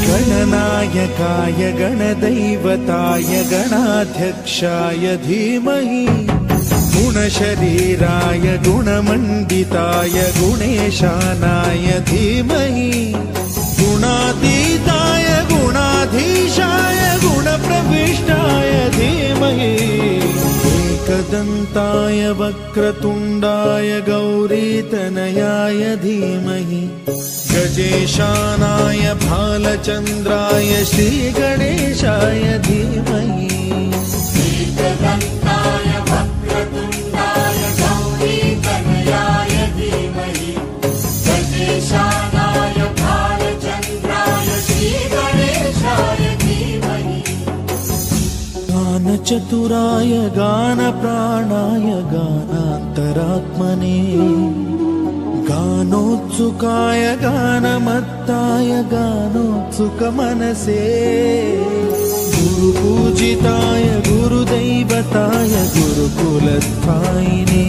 गणनायकाय गणदैवताय गणाध्यक्षाय धीमहि गुणशरीराय गुणमण्डिताय गुणेशानाय धीमहि गुणातीताय गुणाधीशाय गुणप्रविष्टाय धीमहि एकदन्ताय वक्रतुण्डाय गौरीतनयाय धीमहि गजेशानाय भालचन्द्राय श्रीगणेशाय धीमहि एकदन्ताय वक्रतुण्डाय गौरीतनयाय धीमहि गजेशानाय भालचन्द्राय श्रीगणेशाय धीमहि गानचतुराय गानप्राणाय गानान्तरात्मने गानोत्सुकाय गानमत्ताय गानोत्सुकमनसे गुरुपूजिताय गुरुदैवताय गुरुकुलस्थायिने